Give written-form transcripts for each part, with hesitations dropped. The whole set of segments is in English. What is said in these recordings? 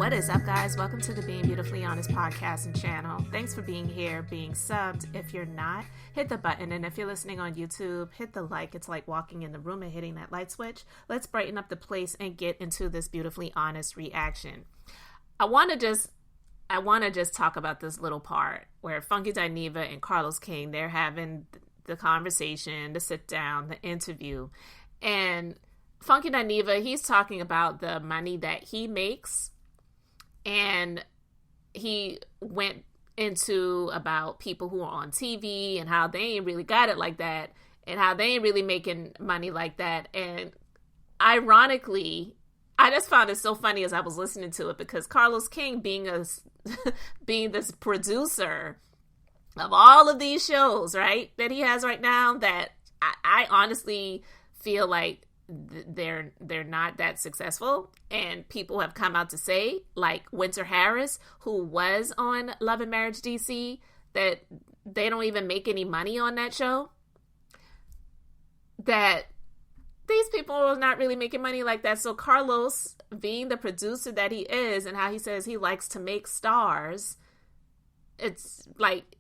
What is up, guys? Welcome to the Being Beautifully Honest podcast and channel. Thanks for being here, being subbed. If you're not, hit the button. And if you're listening on YouTube, hit the like. It's like walking in the room and hitting that light switch. Let's brighten up the place and get into this beautifully honest reaction. I want to just talk about this little part where Funky Dineva and Carlos King, they're having the conversation, the sit down, the interview. And Funky Dineva, he's talking about the money that he makes. And he went into about people who are on TV and how they ain't really got it like that and how they ain't really making money like that. And ironically, I just found it so funny as I was listening to it because Carlos King being this producer of all of these shows, right, that he has right now, that I honestly feel like they're not that successful, and people have come out to say, like Winter Harris, who was on Love and Marriage DC, that they don't even make any money on that show, that these people are not really making money like that. So Carlos, being the producer that he is and how he says he likes to make stars, it's like,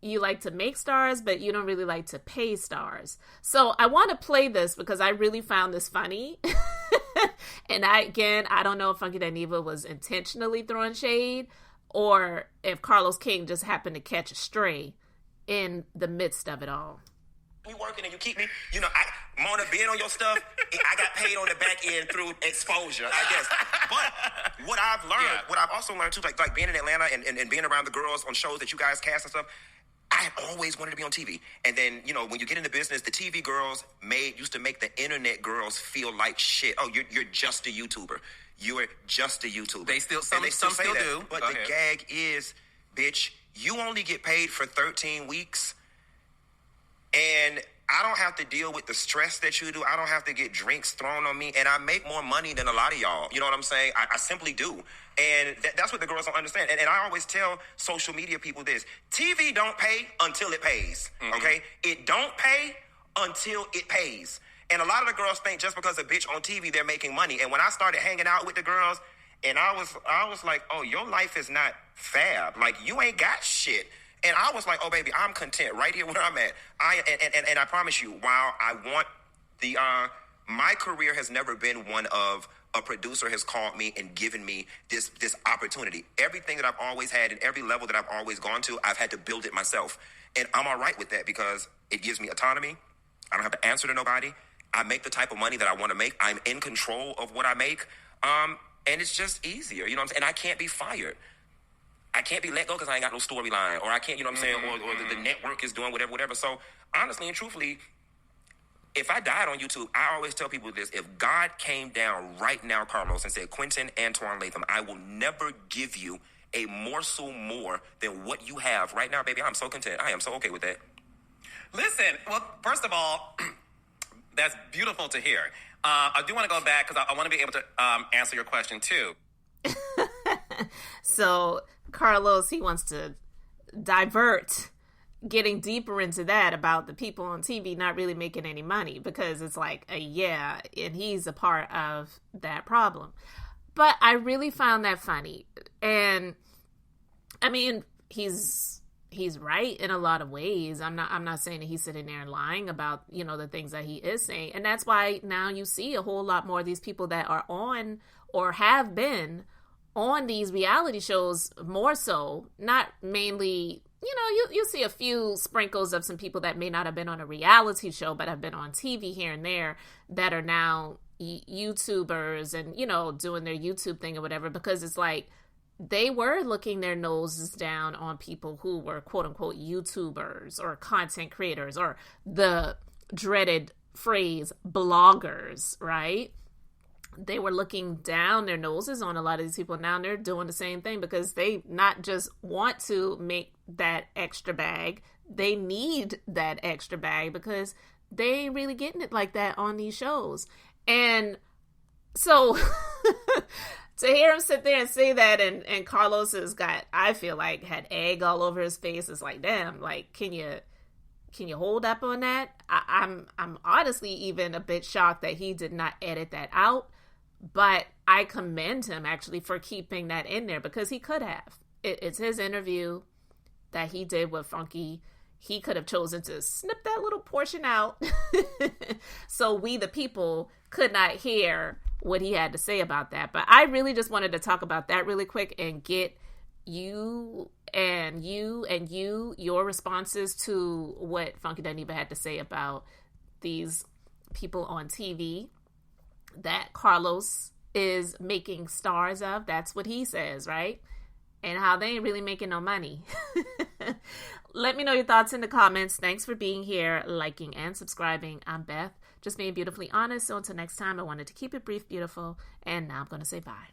you like to make stars, but you don't really like to pay stars. So I want to play this because I really found this funny. And I don't know if Funky Dineva was intentionally throwing shade or if Carlos King just happened to catch a stray in the midst of it all. You working and you keep me, Mona, being on your stuff, I got paid on the back end through exposure, I guess. But what I've learned, what I've also learned too, like being in Atlanta and being around the girls on shows that you guys cast and stuff, I always wanted to be on TV. And then, when you get into business, the TV girls used to make the internet girls feel like shit. Oh, you're just a YouTuber. You're just a YouTuber. They still, some still do. But the gag is, bitch, you only get paid for 13 weeks. And I don't have to deal with the stress that you do. I don't have to get drinks thrown on me. And I make more money than a lot of y'all. You know what I'm saying? I simply do. And that's what the girls don't understand. And I always tell social media people this. TV don't pay until it pays. Mm-hmm. Okay? It don't pay until it pays. And a lot of the girls think just because a bitch on TV, they're making money. And when I started hanging out with the girls, and I was like, oh, your life is not fab. Like, you ain't got shit. And I was like, oh, baby, I'm content right here where I'm at. And I promise you, while I want my career has never been one of a producer has called me and given me this opportunity. Everything that I've always had and every level that I've always gone to, I've had to build it myself. And I'm all right with that because it gives me autonomy. I don't have to answer to nobody. I make the type of money that I want to make. I'm in control of what I make. And it's just easier, you know what I'm saying? And I can't be fired. I can't be let go because I ain't got no storyline, or I can't, you know what I'm saying, or the network is doing whatever. So honestly and truthfully, if I died on YouTube, I always tell people this: if God came down right now, Carlos, and said, Quentin Antoine Latham, I will never give you a morsel more than what you have right now, baby, I'm so content. I am so okay with that. Listen, well, first of all, that's beautiful to hear. I do want to go back because I want to be able to answer your question too. So Carlos, he wants to divert getting deeper into that about the people on TV not really making any money because it's like, and he's a part of that problem. But I really found that funny. And I mean, he's right in a lot of ways. I'm not saying that he's sitting there and lying about, the things that he is saying. And that's why now you see a whole lot more of these people that are on or have been on these reality shows more so, not mainly, you see a few sprinkles of some people that may not have been on a reality show, but have been on TV here and there that are now YouTubers and, doing their YouTube thing or whatever, because it's like they were looking their noses down on people who were quote unquote YouTubers or content creators or the dreaded phrase bloggers, right? They were looking down their noses on a lot of these people. Now they're doing the same thing because they not just want to make that extra bag, they need that extra bag because they ain't really getting it like that on these shows. And so to hear him sit there and say that, and Carlos has got, I feel like, had egg all over his face. It's like, damn, like, can you hold up on that? I'm honestly even a bit shocked that he did not edit that out. But I commend him actually for keeping that in there, because he could have. It's his interview that he did with Funky. He could have chosen to snip that little portion out so we, the people, could not hear what he had to say about that. But I really just wanted to talk about that really quick and get your responses to what Funky Dineva had to say about these people on TV that Carlos is making stars of. That's what he says, right? And how they ain't really making no money. Let me know your thoughts in the comments. Thanks for being here, liking, and subscribing. I'm Beth, just being beautifully honest. So until next time, I wanted to keep it brief, beautiful, and now I'm going to say bye.